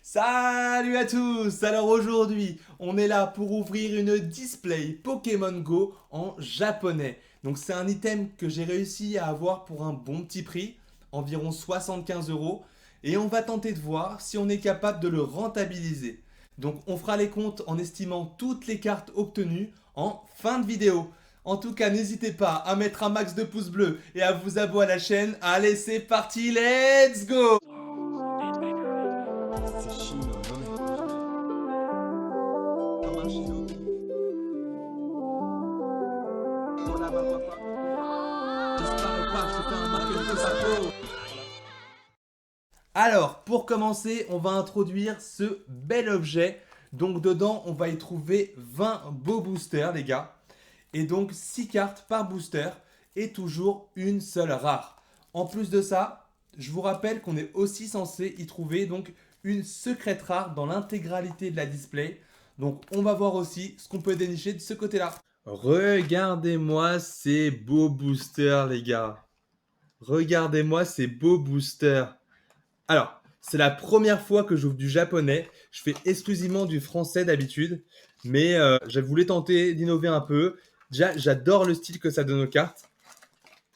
Salut à tous! Alors aujourd'hui, on est là pour ouvrir une display Pokémon Go en japonais. Donc c'est un item que j'ai réussi à avoir pour un bon petit prix, environ 75 euros. Et on va tenter de voir si on est capable de le rentabiliser. Donc on fera les comptes en estimant toutes les cartes obtenues en fin de vidéo. En tout cas, n'hésitez pas à mettre un max de pouces bleus et à vous abonner à la chaîne. Allez, c'est parti, let's go! C'est Chino, non mais comme un Chino. Oh là, papa. Disparais pas, je te fais un marque de sa peau. Alors, pour commencer, on va introduire ce bel objet. Donc dedans, on va y trouver 20 beaux boosters, les gars. Et donc 6 cartes par booster et toujours une seule rare. En plus de ça, je vous rappelle qu'on est aussi censé y trouver donc une secrète rare dans l'intégralité de la display. Donc on va voir aussi ce qu'on peut dénicher de ce côté-là. Regardez-moi ces beaux boosters, les gars. Regardez-moi ces beaux boosters. Alors, c'est la première fois que j'ouvre du japonais. Je fais exclusivement du français d'habitude. Mais je voulais tenter d'innover un peu. Déjà, j'adore le style que ça donne aux cartes.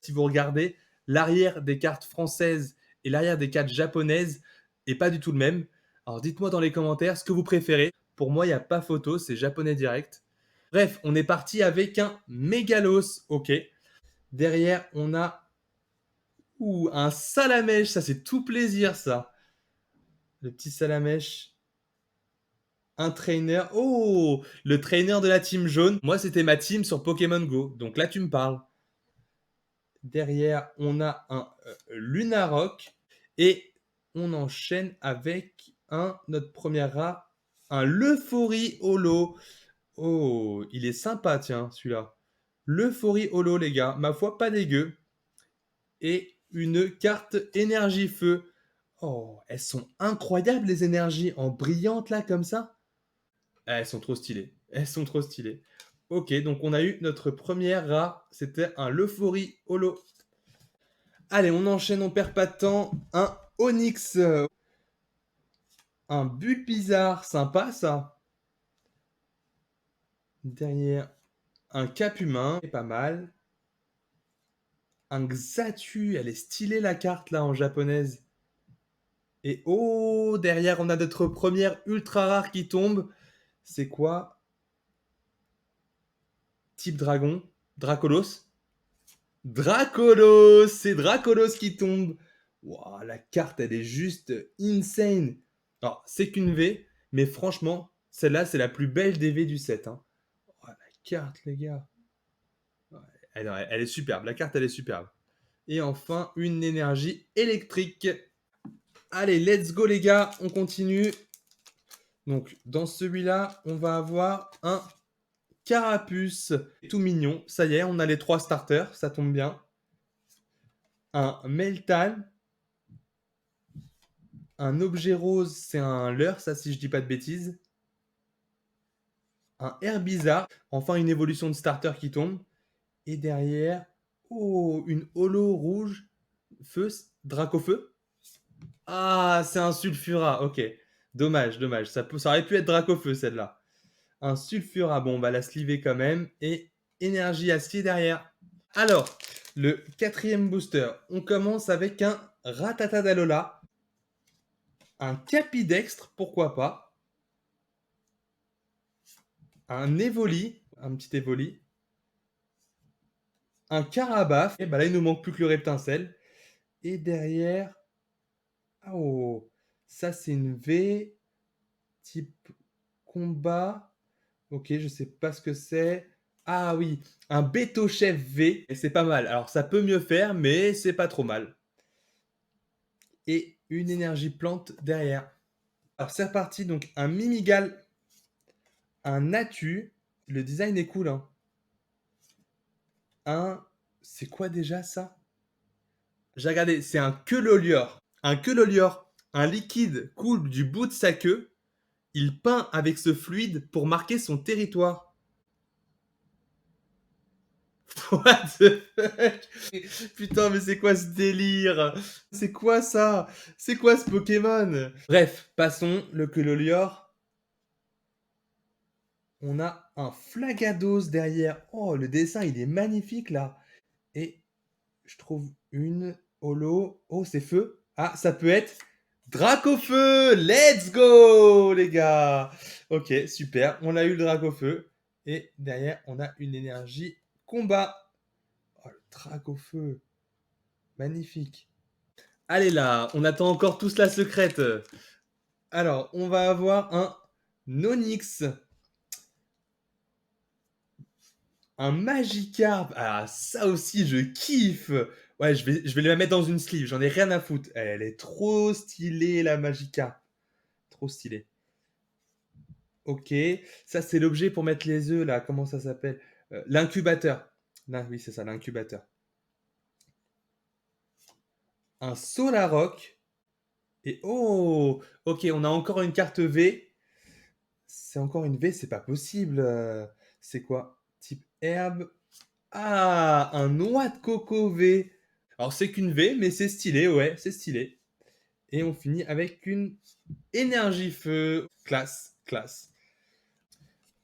Si vous regardez, l'arrière des cartes françaises et l'arrière des cartes japonaises est pas du tout le même. Alors dites-moi dans les commentaires ce que vous préférez. Pour moi, il n'y a pas photo, c'est japonais direct. Bref, on est parti avec un Mégalos, ok. Derrière, on a un Salamèche, ça c'est tout plaisir ça. Le petit Salamèche. Un trainer. Oh, le trainer de la team jaune. Moi, c'était ma team sur Pokémon Go. Donc là, tu me parles. Derrière, on a un Lunarok. Et on enchaîne avec notre premier rat, un Leufori Holo. Oh, il est sympa, tiens, celui-là. Leufori Holo, les gars. Ma foi, pas dégueu. Et une carte énergie feu. Oh, elles sont incroyables, les énergies en brillante, là, comme ça. Ah, elles sont trop stylées. Elles sont trop stylées. Ok, donc on a eu notre première rat. C'était un Leufori Holo. Allez, on enchaîne, on perd pas de temps. Un Onyx. Un Bulbizarre. Sympa, ça. Derrière, un Cap humain. C'est pas mal. Un Xatu. Elle est stylée, la carte, là, en japonaise. Et oh, derrière, on a notre première ultra rare qui tombe. C'est quoi? Type dragon. Dracolos. Dracolos, c'est Dracolos qui tombe. Wow, la carte, elle est juste insane. Alors, c'est qu'une V, mais franchement, celle-là, c'est la plus belle des V du set, hein. Oh, la carte, les gars. Ouais, elle est superbe. La carte, elle est superbe. Et enfin, une énergie électrique. Allez, let's go, les gars. On continue. Donc, dans celui-là, on va avoir un Carapuce. Tout mignon. Ça y est, on a les 3 starters. Ça tombe bien. Un Meltan. Un objet rose, c'est un leurre, ça, si je dis pas de bêtises. Un Herbizarre. Enfin, une évolution de starter qui tombe. Et derrière, oh, une holo rouge. Feu, Dracofeu. Ah, c'est un Sulfura, ok. Dommage, dommage. Ça aurait pu être Dracofeu, celle-là. Un Sulfura, bon, on va la sliver quand même. Et énergie acier derrière. Alors, le quatrième booster, on commence avec un Rattata d'Alola. Un Capidextre, pourquoi pas. Un Evoli, un petit Evoli. Un Carabaf. Et bah là, il nous manque plus que le Reptincelle. Et derrière, oh, ça c'est une V type combat. Ok, je sais pas ce que c'est. Ah oui, un Béto-Chef V. Et c'est pas mal. Alors ça peut mieux faire, mais c'est pas trop mal. Et une énergie plante derrière. Alors c'est reparti, donc un Mimigal, un Natu. Le design est cool, hein. Un... C'est quoi déjà ça? J'ai regardé, c'est un Queulolior. Un Queulolior, un liquide coule du bout de sa queue. Il peint avec ce fluide pour marquer son territoire. What the fuck? Putain, mais c'est quoi ce délire? C'est quoi ça? C'est quoi ce Pokémon? Bref, passons, le Cololior. On a un Flagados derrière. Oh, le dessin, il est magnifique là. Et je trouve une holo. Oh, c'est feu. Ah, ça peut être Dracofeu. Let's go, les gars. Ok, super. On a eu le Dracofeu. Et derrière, on a une énergie combat. Oh, le Dracofeu. Magnifique. Allez là, on attend encore tous la secrète. Alors, on va avoir un Nonix. Un Magikarp. Ah, ça aussi, je kiffe. Ouais, je vais la mettre dans une sleeve. J'en ai rien à foutre. Elle est trop stylée, la Magikarp. Trop stylée. Ok. Ça, c'est l'objet pour mettre les œufs, là. Comment ça s'appelle? L'incubateur. Oui, c'est ça, l'incubateur. Un Solarock. Et oh! Ok, on a encore une carte V. C'est encore une V, c'est pas possible. C'est quoi? Type herbe. Ah, un noix de coco V. Alors c'est qu'une V, mais c'est stylé, ouais, c'est stylé. Et on finit avec une énergie feu. Classe, classe.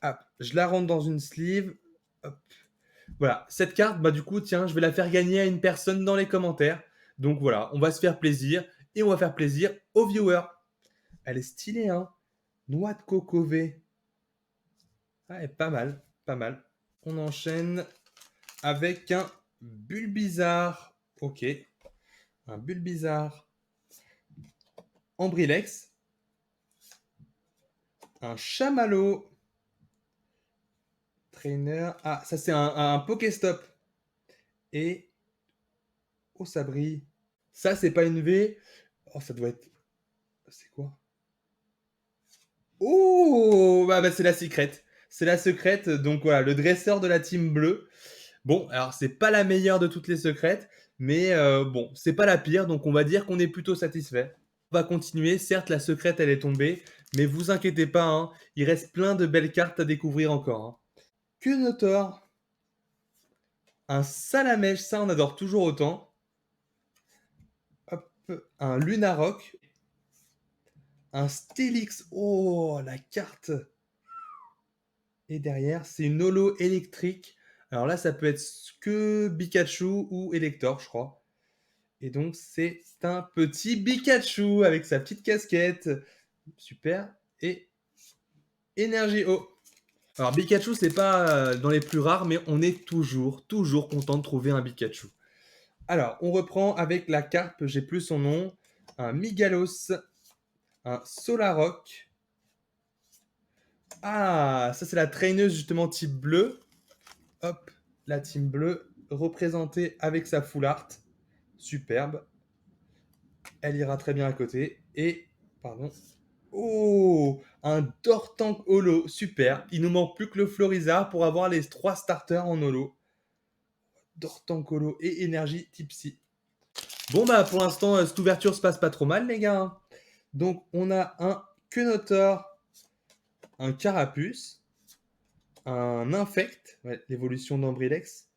Hop, je la rentre dans une sleeve. Hop. Voilà, cette carte, bah du coup, tiens, je vais la faire gagner à une personne dans les commentaires. Donc voilà, on va se faire plaisir et on va faire plaisir aux viewers. Elle est stylée, hein? Noix de coco V. Ah, elle est pas mal, pas mal. On enchaîne avec un Bulbizarre. Ok, un Bulbizarre Ambrilex, un Chamallow Trainer. Ah, ça c'est un Pokéstop. Et oh, ça brille. Ça c'est pas une V. Oh, ça doit être. C'est quoi? Oh, bah c'est la secrète. C'est la secrète. Donc voilà, le dresseur de la team bleue. Bon, alors c'est pas la meilleure de toutes les secrètes, mais bon, c'est pas la pire, donc on va dire qu'on est plutôt satisfait. On va continuer, certes la secrète elle est tombée, mais vous inquiétez pas, hein, il reste plein de belles cartes à découvrir encore. Hein. Quenotor, un Salamèche, ça on adore toujours autant. Hop, un Lunarok, un Stélix, oh la carte. Et derrière, c'est une holo électrique. Alors là, ça peut être que Pikachu ou Elector, je crois. Et donc, c'est un petit Pikachu avec sa petite casquette. Super. Et énergie eau. Alors, Pikachu, c'est pas dans les plus rares, mais on est toujours content de trouver un Pikachu. Alors, on reprend avec la carpe, j'ai plus son nom. Un Migalos, un Solarock. Ah, ça c'est la traineuse justement type bleu. Hop, la team bleue représentée avec sa full art. Superbe. Elle ira très bien à côté. Et, pardon. Oh, un Dortank holo. Super. Il nous manque plus que le Florizard pour avoir les 3 starters en holo. Dortank holo et énergie Tipsy. Bon, bah, pour l'instant, cette ouverture se passe pas trop mal, les gars. Donc, on a un Quenotor, un Carapuce, un Infect, ouais, l'évolution d'Ambrilex,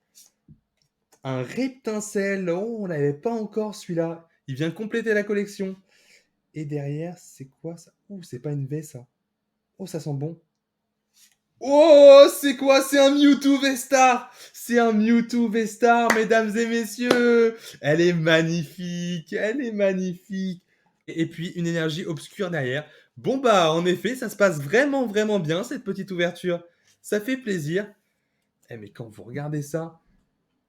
un Reptincelle. Oh, on n'avait pas encore celui-là. Il vient compléter la collection. Et derrière, c'est quoi ça? Ouh, c'est pas une V ça. Oh, ça sent bon. Oh, c'est quoi? C'est un Mewtwo V-Star! C'est un Mewtwo V-Star, mesdames et messieurs! Elle est magnifique! Elle est magnifique! Et puis, une énergie obscure derrière. Bon, bah, en effet, ça se passe vraiment bien, cette petite ouverture. Ça fait plaisir. Eh, mais quand vous regardez ça,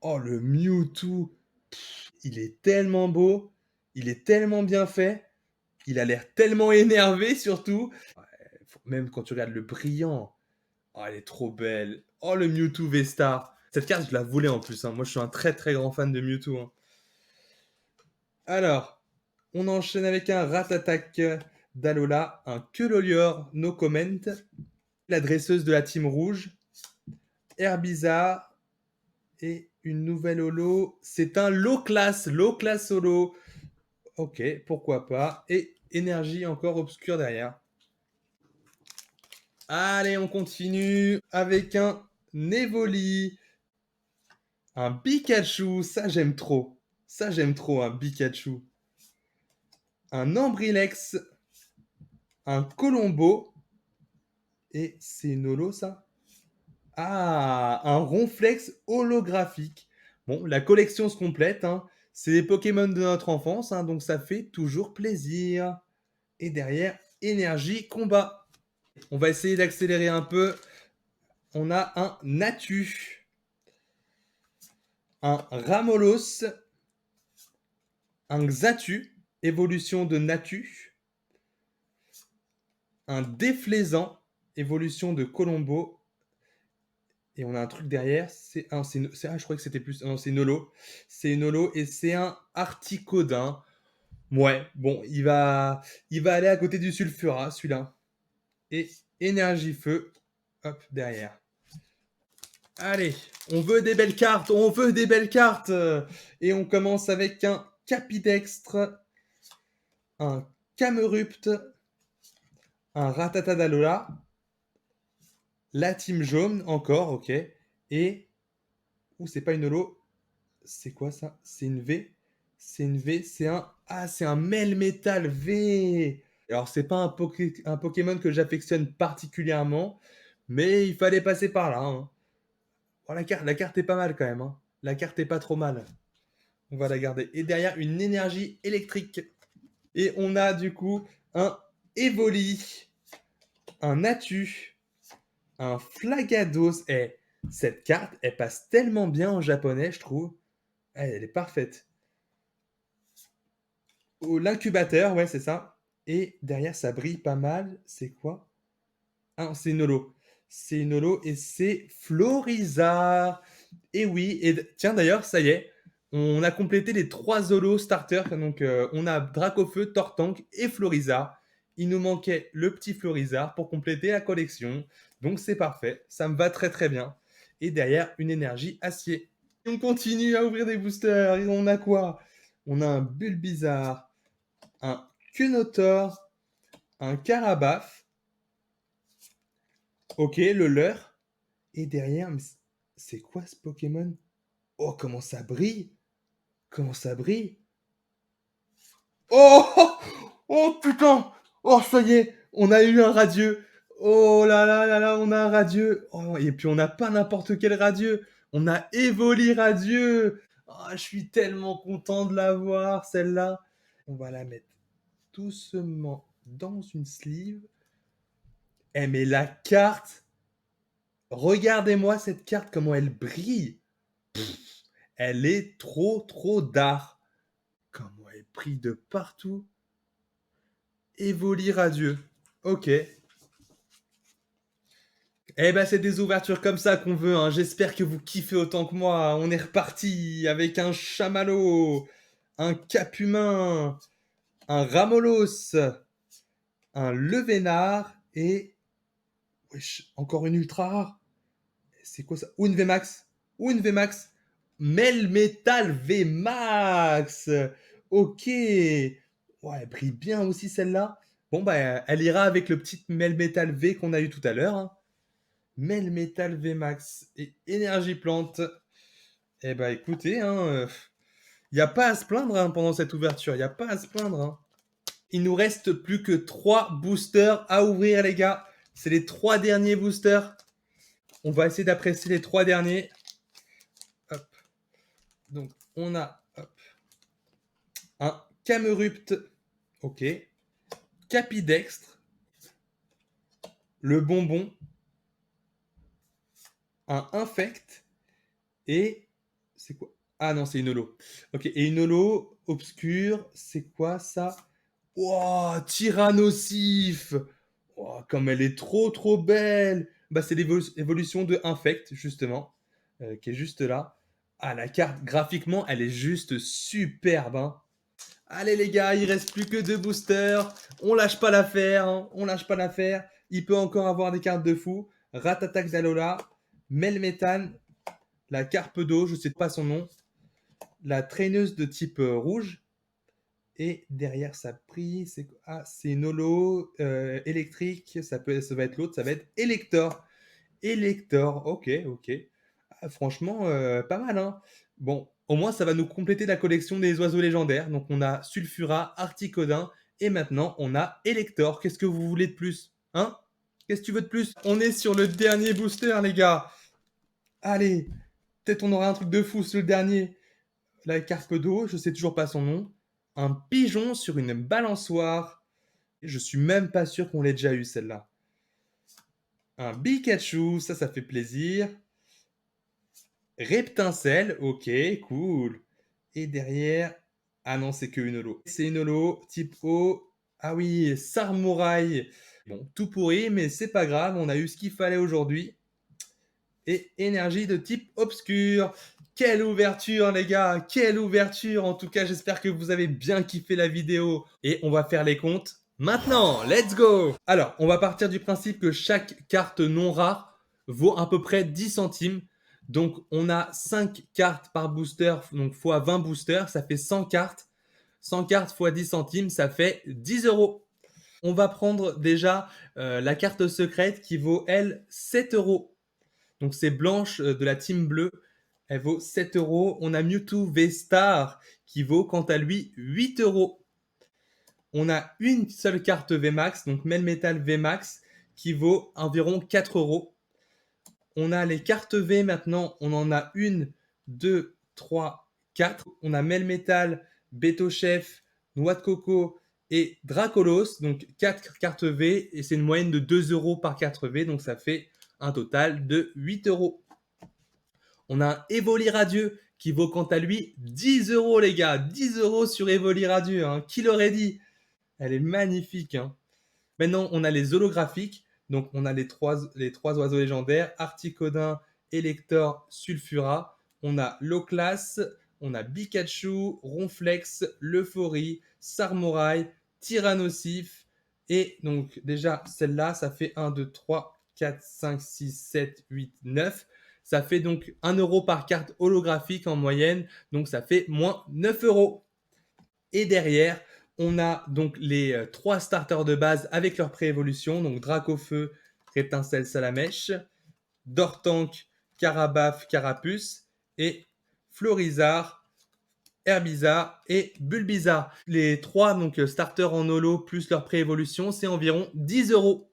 oh, le Mewtwo, il est tellement beau, il est tellement bien fait, il a l'air tellement énervé surtout. Même quand tu regardes le brillant, oh, elle est trop belle. Oh, le Mewtwo V-Star. Cette carte, je la voulais en plus. Hein. Moi, je suis un très grand fan de Mewtwo. Hein. Alors, on enchaîne avec un Ratatak d'Alola, un Queulolior no comment, la dresseuse de la team rouge, Herbizarre et une nouvelle holo. C'est un low class holo. Ok, pourquoi pas. Et énergie encore obscure derrière. Allez, on continue avec un Nevoli. Un Pikachu, ça j'aime trop. Ça j'aime trop, un Pikachu. Un Ambrilex, un Colombo. Et c'est une holo, ça? Ah, un Ronflex holographique. Bon, la collection se complète, hein. C'est les Pokémon de notre enfance, hein, donc ça fait toujours plaisir. Et derrière, énergie, combat. On va essayer d'accélérer un peu. On a un Natu, un Ramolos, un Xatu, évolution de Natu, un Déflaisant, évolution de Colombo. Et on a un truc derrière, je crois que c'était plus, non, c'est une holo. C'est une holo et c'est un Articodin. Ouais, bon, il va aller à côté du Sulfura, celui-là. Et énergie feu, hop, derrière. Allez, on veut des belles cartes, on veut des belles cartes. Et on commence avec un Capidextre, un Camerupt, un Ratatadalola, la team jaune encore, ok. Et, c'est pas une holo, c'est quoi ça? C'est une V. C'est une V, c'est un Melmetal V. Alors, c'est pas un Pokémon que j'affectionne particulièrement, mais il fallait passer par là, hein. Oh, la carte est pas mal quand même, hein. La carte est pas trop mal. On va la garder. Et derrière, une énergie électrique. Et on a du coup un Evoli, un Natu, un Flagados. Et cette carte, elle passe tellement bien en japonais, je trouve. Elle est parfaite. L'incubateur, ouais, c'est ça. Et derrière, ça brille pas mal. C'est quoi? Ah, c'est une holo. C'est une holo et c'est Florizard. Et oui, et tiens d'ailleurs, ça y est, on a complété les 3 holos starters. Donc on a Dracofeu, Tortank et Florizard. Il nous manquait le petit Florizard pour compléter la collection. Donc c'est parfait, ça me va très très bien. Et derrière, une énergie acier. Et on continue à ouvrir des boosters. Et on a quoi? On a un Bulbizarre, un Cunotor, un Carabaf. Ok, le leur. Et derrière, mais c'est quoi ce Pokémon? Oh, comment ça brille! Comment ça brille! Oh! Oh putain! Oh, ça y est! On a eu un radieux! Oh là là là là, on a un radieux! Oh, et puis on n'a pas n'importe quel radieux! On a Evoli radieux! Oh, je suis tellement content de l'avoir, celle-là! On va la mettre doucement dans une sleeve. Eh, mais la carte! Regardez-moi cette carte, comment elle brille! Elle est trop, trop d'art! Comment elle brille de partout! Evoli radieux. Ok. Eh ben, c'est des ouvertures comme ça qu'on veut, hein. J'espère que vous kiffez autant que moi. On est reparti avec un Chamallow, un Capumain, un Ramolos, un Levénard et... Wesh, encore une ultra rare. C'est quoi ça? Ou une VMAX. Ou une VMAX. Melmetal VMAX. Ok. Ouais, elle brille bien aussi celle-là. Bon, bah, elle ira avec le petit Melmetal V qu'on a eu tout à l'heure, hein. Melmetal VMAX et Énergie Plante. Eh bah, écoutez, hein, il n'y a pas à se plaindre, hein, pendant cette ouverture. Il n'y a pas à se plaindre, hein. Il nous reste plus que 3 boosters à ouvrir, les gars. C'est les 3 derniers boosters. On va essayer d'apprécier les 3 derniers. Hop. Donc, on a hop, un Camerupt. Ok. Capidextre. Le bonbon. Un Infect. Et c'est quoi? Ah non, c'est une holo. Ok, et une holo obscure, c'est quoi ça? Oh, Tyrannosif! Oh, comme elle est trop trop belle! Bah, c'est l'évolution de Infect, justement, qui est juste là. Ah, la carte, graphiquement, elle est juste superbe, hein. Allez les gars, il reste plus que 2 boosters. On lâche pas l'affaire, hein. On lâche pas l'affaire. Il peut encore avoir des cartes de fou. Ratatak d'Alola, Melmetal, la carpe d'eau, je sais pas son nom, la traîneuse de type rouge. Et derrière ça brille, c'est une holo électrique, ça va être l'autre, ça va être Elector. Elector, ok, ok. Ah, franchement, pas mal, hein. Bon, au moins ça va nous compléter la collection des oiseaux légendaires. Donc on a Sulfura, Articodin et maintenant on a Elector. Qu'est-ce que vous voulez de plus? Hein? Qu'est-ce que tu veux de plus? On est sur le dernier booster, les gars. Allez, peut-être on aura un truc de fou sur le dernier. La carpe d'eau, je sais toujours pas son nom. Un pigeon sur une balançoire. Je suis même pas sûr qu'on l'ait déjà eu celle-là. Un Pikachu, ça fait plaisir. Reptincelle, ok, cool. Et derrière, ah non, c'est que une holo. C'est une holo type O. Ah oui, Sarmouraï. Bon, tout pourri, mais c'est pas grave, on a eu ce qu'il fallait aujourd'hui. Et énergie de type obscur. Quelle ouverture, les gars, quelle ouverture. En tout cas, j'espère que vous avez bien kiffé la vidéo. Et on va faire les comptes maintenant. Let's go. Alors, on va partir du principe que chaque carte non rare vaut à peu près 10 centimes. Donc, on a 5 cartes par booster, donc fois 20 boosters, ça fait 100 cartes. 100 cartes fois 10 centimes, ça fait 10 euros. On va prendre déjà la carte secrète qui vaut, elle, 7 euros. Donc c'est Blanche de la team bleue. Elle vaut 7 euros. On a Mewtwo V-Star qui vaut quant à lui 8 euros. On a une seule carte VMAX, donc Melmetal VMAX, qui vaut environ 4 euros. On a les cartes V maintenant. On en a une, deux, trois, quatre. On a Melmetal, Beto Chef, Noix de Coco et Dracolos. Donc 4 cartes V et c'est une moyenne de 2 euros par carte V. Donc ça fait un total de 8 euros. On a un Evoli Radieux qui vaut quant à lui 10 euros, les gars. 10 euros sur Evoli Radieux. Hein. Qui l'aurait dit? Elle est magnifique. Hein. Maintenant, on a les holographiques. Donc, on a les trois oiseaux légendaires Articodin, Elector, Sulfura. On a Loclas, on a Pikachu, Ronflex, Leuphorie, Sarmouraï, Tyrannosif. Et donc, déjà, celle-là, ça fait 1, 2, 3, 4, 5, 6, 7, 8, 9. Ça fait donc 1 euro par carte holographique en moyenne. Donc, ça fait moins 9 euros. Et derrière, on a donc les 3 starters de base avec leur préévolution. Donc, Dracofeu, Reptincelle, Salamèche, Dortank, Carabaf, Carapuce et Florizard, Herbizarre et Bulbizarre. Les 3 donc, starters en holo plus leur préévolution, c'est environ 10 euros.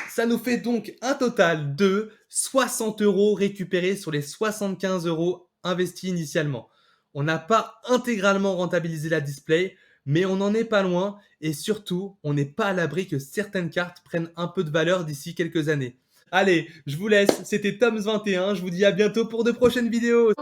Ça nous fait donc un total de 60 euros récupérés sur les 75 euros investis initialement. On n'a pas intégralement rentabilisé la display, mais on n'en est pas loin et surtout, on n'est pas à l'abri que certaines cartes prennent un peu de valeur d'ici quelques années. Allez, je vous laisse, c'était Toms21, je vous dis à bientôt pour de prochaines vidéos.